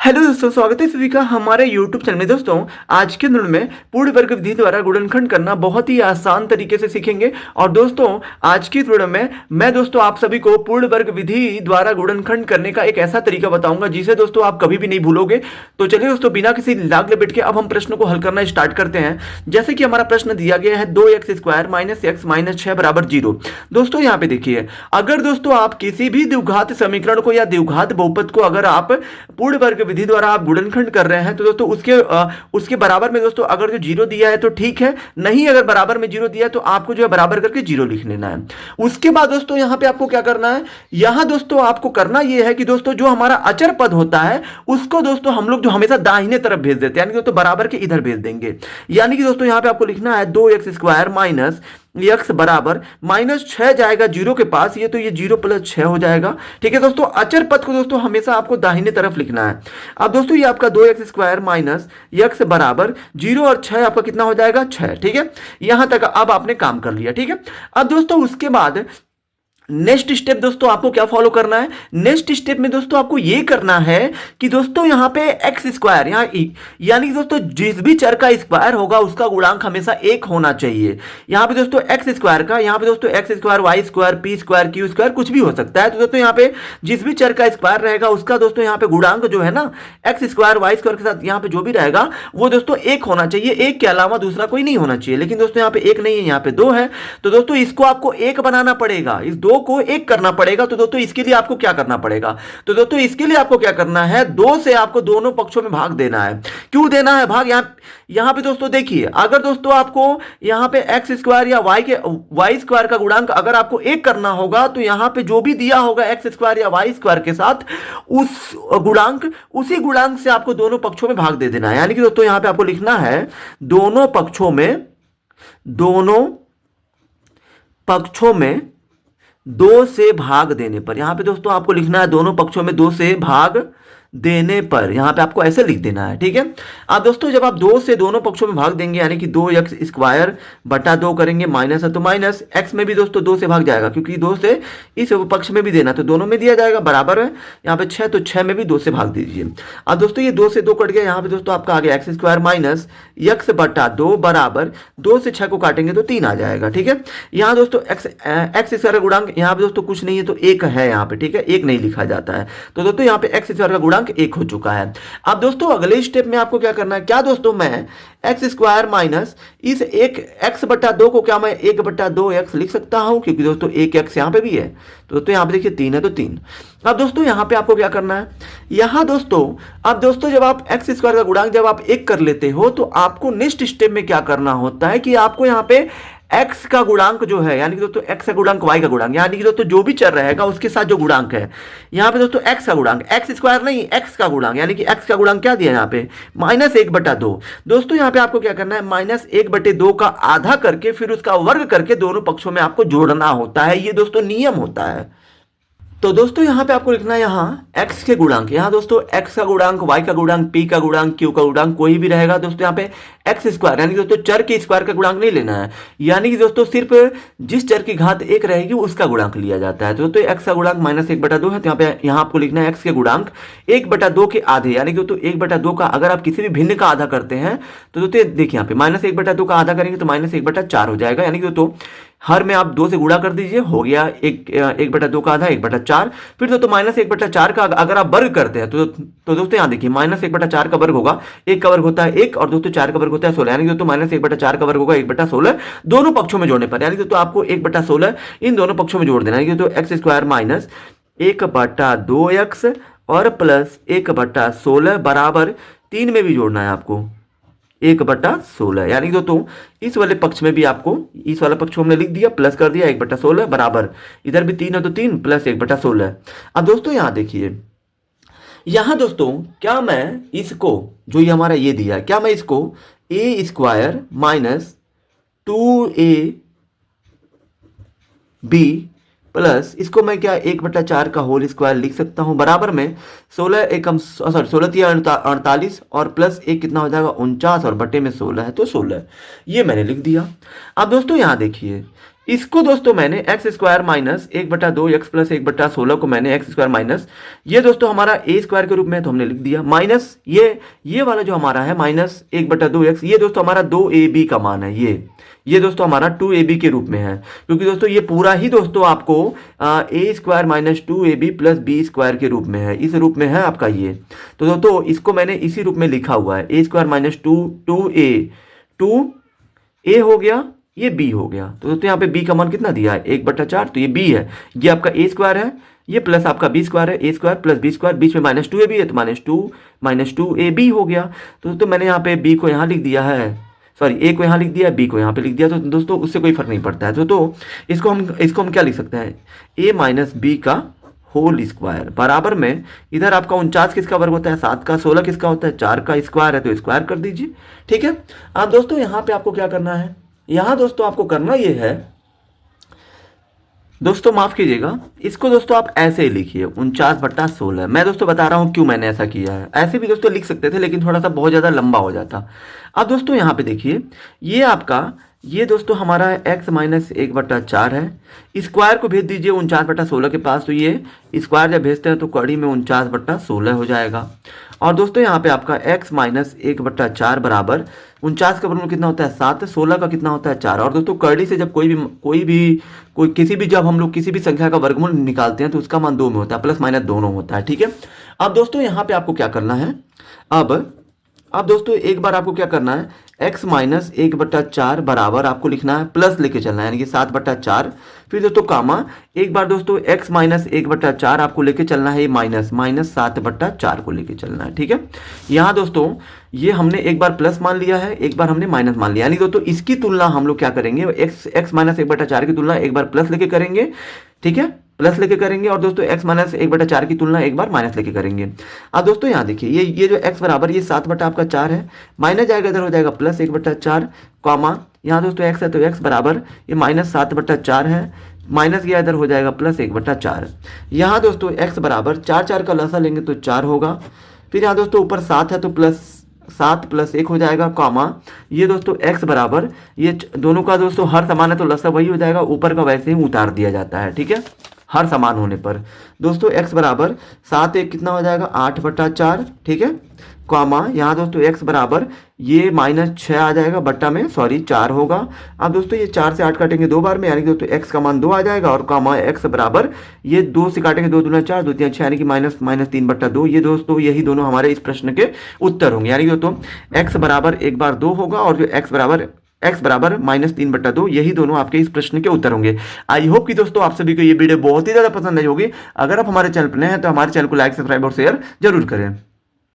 Hello दोस्तों, स्वागत है सभी का हमारे YouTube चैनल में। दोस्तों आज के दिन में पूर्ण वर्ग विधि द्वारा गुणनखंड करना बहुत ही आसान तरीके से सीखेंगे। और दोस्तों आज की वीडियो में मैं दोस्तों आप सभी को पूर्ण वर्ग विधि द्वारा गुणनखंड करने का एक ऐसा तरीका बताऊंगा जिसे दोस्तों आप कभी भी नहीं भूलोगे। तो चलिए दोस्तों बिना किसी लाग लपेट के अब हम प्रश्न को हल करना स्टार्ट करते हैं। जैसे कि हमारा प्रश्न दिया गया है 2x² - x - 6 = 0। दोस्तों यहाँ पे देखिए, अगर दोस्तों आप किसी भी द्विघात समीकरण को या द्विघात बहुपद को अगर आप पूर्ण वर्ग विधि द्वारा आप गुणनखंड कर रहे हैं तो दोस्तों उसके बराबर में दोस्तों अगर जो जीरो दिया है तो ठीक है, नहीं अगर बराबर में जीरो दिया है तो आपको जो है बराबर करके जीरो लिख लेना है। उसके बाद दोस्तों यहां पे आपको क्या करना है, यहां दोस्तों आपको करना यह है कि दोस्तों जो हमारा अचर पद होता है उसको दोस्तों हम लोग जो हमेशा दाहिने तरफ भेज देते हैं, यानी कि दोस्तों बराबर के इधर भेज देंगे। यानी कि दोस्तों यहां पे आपको लिखना है 2x² - x बराबर -6 जाएगा जीरो के पास, ये तो ये 0 + 6 हो जाएगा। ठीक है दोस्तों, अचर पद को दोस्तों हमेशा आपको दाहिने तरफ लिखना है। अब दोस्तों ये आपका 2x² - x बराबर 0 और 6 आपका कितना हो जाएगा 6। ठीक है, यहां तक अब आपने काम कर लिया। ठीक है, अब दोस्तों उसके बाद नेक्स्ट स्टेप दोस्तों आपको क्या फॉलो करना है। नेक्स्ट स्टेप में दोस्तों आपको यह करना है कि दोस्तों यहां पे x² यानी कि दोस्तों जिस भी चर का स्क्वायर होगा उसका गुणांक हमेशा 1 होना चाहिए। यहां पे दोस्तों x² का, यहां पे दोस्तों x² y² p² q² कुछ भी हो सकता है। तो दोस्तों यहां पे जिस भी चर का स्क्वायर रहेगा उसका दोस्तों यहां पे गुणांक जो है ना x² y² के साथ यहां पे जो भी रहेगा वो दोस्तों 1 होना चाहिए। 1 के अलावा दूसरा कोई नहीं होना चाहिए। लेकिन दोस्तों यहां पे 1 नहीं है, यहां पे 2 है। तो दोस्तों इसको आपको 1 बनाना पड़ेगा, इस 2 को 1 करना पड़ेगा। तो दोस्तों इसके लिए आपको क्या करना पड़ेगा, तो दोस्तों इसके लिए आपको क्या करना है, 2 से आपको दोनों पक्षों में भाग देना है। क्यों देना है भाग, यहां पे दोस्तों देखिए, अगर दोस्तों आपको यहां पे x² या y² का गुणांक अगर आपको 1 करना होगा तो यहां पे जो भी दिया होगा x² या y² के साथ उसी गुणांक से आपको दोनों पक्षों में भाग दे देना है। यानी कि दोस्तों यहां पे आपको लिखना है दोनों पक्षों में 2 से भाग देने पर, यहां पे दोस्तों आपको लिखना है दोनों पक्षों में 2 से भाग देने पर, यहां पे आपको ऐसे लिख देना है। ठीक है, अब दोस्तों जब आप 2 से दोनों पक्षों में भाग देंगे यानी कि 2x² बटा 2 करेंगे, माइनस है तो माइनस, x में भी दोस्तों 2 से भाग जाएगा क्योंकि 2 से इस पक्ष में भी देना तो दोनों में दिया जाएगा, बराबर है। यहाँ पे 6 तो 6 में भी 2 से भाग दीजिए। अब दोस्तों ये 2 से 2 कट गया, यहाँ पे दोस्तों आपका आ गया x² - x बटा 2 बराबर 2 से 6 को काटेंगे तो 3 आ जाएगा। ठीक है, यहाँ दोस्तों x² गुणांक यहाँ पे दोस्तों कुछ नहीं है तो 1 है यहाँ पे। ठीक है, 1 नहीं लिखा जाता है तो दोस्तों यहाँ पे x² का गुणांक 1 हो चुका है। अब दोस्तों अगले स्टेप में आपको क्या करना है, क्या दोस्तों मैं x² माइनस इस एक x बटा 2 को क्या मैं 1 बटा 2x लिख सकता हूं, क्योंकि दोस्तों 1x यहां पे भी है तो दोस्तों यहां पे देखिए 3 है तो 3। अब दोस्तों यहां पे आपको क्या करना है, यहां दोस्तों अब दोस्तों जब आप x² का गुणांक जब आप 1 कर लेते हो तो आपको नेक्स्ट स्टेप में क्या करना होता है कि आपको यहां पे x का गुणांक जो है, यानी कि दोस्तों x का गुणांक y का गुणांक, यानी कि दोस्तों जो भी चर रहेगा उसके साथ जो गुणांक है, यहाँ पे दोस्तों x का गुणांक, x² नहीं x का गुणांक, यानी कि x का गुणांक क्या दिया है यहाँ पे -1 बटा 2। दोस्तों यहाँ पे आपको क्या करना है, -1 बटे 2 का आधा करके फिर उसका वर्ग करके दोनों पक्षों में आपको जोड़ना होता है। ये दोस्तों नियम होता है। तो दोस्तों यहां पे आपको लिखना है यहां x के गुणांक, यहां दोस्तों x का गुणांक, y का गुणांक, p का गुणांक, q का गुणांक कोई भी रहेगा दोस्तों यहां पे x² यानी कि दोस्तों चर के स्क्वायर का गुणांक नहीं लेना है, यानी कि दोस्तों सिर्फ जिस चर की घात 1 रहेगी उसका गुणांक लिया जाता है। तो दोस्तों x का गुणांक -1 बटा 2 है तो यहां आपको लिखना है x के गुणांक 1 बटा 2 के आधे, यानी कि दोस्तों 1 बटा 2 का अगर आप किसी भी भिन्न का आधा करते हैं तो दोस्तों देखिए यहाँ पे -1 बटा 2 का आधा करेंगे तो -1 बटा 4 हो जाएगा। यानी कि दोस्तों हर में आप 2 से गुणा कर दीजिए, हो गया 1 बटा 2 का आधा 1 बटा 4। फिर दोस्तों -1 बटा 4 का अगर आप वर्ग करते हैं तो दोस्तों यहाँ देखिए -1 बटा 4 का वर्ग होगा, 1 का वर्ग होता है 1 और दोस्तों 4 का वर्ग होता है 16, यानी कि दोस्तों -1 बटा 4 का वर्ग होगा 1 बटा 16 दोनों पक्षों में जोड़ने पर, यानी कि दोस्तों आपको 1 बटा 16 इन दोनों पक्षों में जोड़ देना है। यानी कि दोस्तों x² माइनस 1 बटा 2x और प्लस 1 बटा 16 बराबर 3 में भी जोड़ना है आपको 1 बटा 16, यानी दोस्तों इस वाले पक्ष में भी आपको इस वाला पक्ष हमने लिख दिया, प्लस कर दिया 1 बटा 16 बराबर इधर भी 3 है तो 3 प्लस 1 बटा 16। अब दोस्तों यहां देखिए, यहां दोस्तों क्या मैं इसको जो ये हमारा ये दिया, क्या मैं इसको a² माइनस 2ab प्लस इसको मैं क्या 1 बटा 4 का होल स्क्वायर लिख सकता हूं, बराबर में 16 48 और प्लस 1 कितना हो जाएगा 49 और बटे में 16 है तो 16, ये मैंने लिख दिया। अब दोस्तों यहां देखिए इसको दोस्तों मैंने x square minus 1/2 x plus 1/16 को मैंने एक्स स्क्वायर माइनस ये दोस्तों हमारा ए स्क्वायर के रूप में तो हमने लिख दिया, माइनस ये वाला जो हमारा है माइनस 1/2 एक्स, ये दोस्तों हमारा 2ab का मान है, ये दोस्तों हमारा 2ab के रूप में है, क्योंकि दोस्तों ये पूरा ही दोस्तों आपको a square minus 2ab plus b square के रूप में है, इस रूप में है आपका ये। तो दोस्तों इसको मैंने इसी रूप में लिखा हुआ है, ए स्क्वायर माइनस 2a हो गया, ये b हो गया। तो दोस्तों यहाँ पे b का मान कितना दिया है 1/4, तो ये b है, ये आपका a स्क्वायर है, ये प्लस आपका b स्क्वायर है, a square plus b square, बीच में माइनस 2ab है तो माइनस 2ab हो गया। तो दोस्तों मैंने यहाँ पे b को यहाँ लिख दिया है, सॉरी a को यहाँ लिख दिया, b को यहाँ पे लिख दिया, तो दोस्तों उससे कोई फर्क नहीं पड़ता है। तो इसको हम क्या लिख सकते हैं, a माइनस b का होल स्क्वायर बराबर में, इधर आपका 49 किसका वर्ग होता है 7 का, 16 किसका होता है 4 का स्क्वायर है, तो स्क्वायर कर दीजिए। ठीक है। अब दोस्तों यहाँ पे आपको क्या करना है, यहाँ दोस्तों आपको करना ये है, दोस्तों माफ कीजिएगा, इसको दोस्तों आप ऐसे ही लिखिए 49/16। मैं दोस्तों बता रहा हूँ क्यों मैंने ऐसा किया है, ऐसे भी दोस्तों लिख सकते थे लेकिन थोड़ा सा बहुत ज़्यादा लंबा हो जाता। अब दोस्तों यहाँ पे देखिए, ये आपका ये दोस्तों हमारा x माइनस 1/4 है, स्क्वायर को भेज दीजिए 49/16 के पास, तो ये स्क्वायर जब भेजते हैं तो कड़ी में 49/16 हो जाएगा। और दोस्तों यहाँ पे आपका x माइनस 1/4 बराबर 49 का वर्गमूल कितना होता है 7, 16 का कितना होता है 4। और दोस्तों कड़ी से जब जब हम लोग किसी भी संख्या का वर्गमूल निकालते हैं तो उसका मान 2 में होता है, प्लस माइनस दोनों होता है। ठीक है। अब दोस्तों यहाँ पे आपको क्या करना है, अब दोस्तों एक बार आपको क्या करना है, x माइनस 1/4 बराबर आपको लिखना है, प्लस लेके चलना है, यानी कि 7/4, फिर दोस्तों कामा, एक बार दोस्तों x माइनस 1/4 आपको लेके चलना है, माइनस 7/4 को लेके चलना है। ठीक है। यहाँ दोस्तों ये हमने एक बार प्लस मान लिया है, एक बार हमने माइनस मान लिया, यानी दोस्तों इसकी तुलना हम लोग क्या करेंगे, x माइनस 1/4 की तुलना एक बार प्लस लेके करेंगे। ठीक है, प्लस लेके करेंगे, और दोस्तों x माइनस 1/4 की तुलना एक बार माइनस लेके करेंगे। अब दोस्तों यहाँ देखिए, ये जो x बराबर ये 7/4 है, माइनस जाएगा इधर हो जाएगा प्लस 1/4, कॉमा यहाँ दोस्तों x है तो x बराबर ये माइनस 7/4 है, माइनस गया इधर हो जाएगा प्लस 1/4। यहाँ दोस्तों x बराबर 4 का लसा लेंगे तो 4 होगा, फिर यहाँ दोस्तों ऊपर 7 है तो प्लस 7 + 1 हो जाएगा, कॉमा ये दोस्तों x बराबर, ये दोनों का दोस्तों हर समान है तो लसा वही हो जाएगा, ऊपर का वैसे ही उतार दिया जाता है। ठीक है, हर समान होने पर दोस्तों x बराबर 7 1 कितना हो जाएगा 8/4। ठीक है, कॉमा यहाँ दोस्तों x बराबर ये -6 आ जाएगा, बट्टा में 4 होगा। अब दोस्तों ये 4 से 8 काटेंगे 2 बार में, यानी कि दोस्तों x का मान 2 आ जाएगा, और कॉमा x बराबर ये 2 से काटेंगे 2 दूना 4 2 3 6, यानी कि -3/2। ये दोस्तों यही दोनों हमारे इस प्रश्न के उत्तर होंगे, यानी कि दोस्तों x बराबर एक बार 2 होगा, और जो x बराबर -3/2, यही दोनों आपके इस प्रश्न के उत्तर होंगे। आई होप कि दोस्तों आप सभी को ये वीडियो बहुत ही ज़्यादा पसंद आई होगी। अगर आप हमारे चैनल पर नए हैं तो हमारे चैनल को लाइक, सब्सक्राइब और शेयर जरूर करें।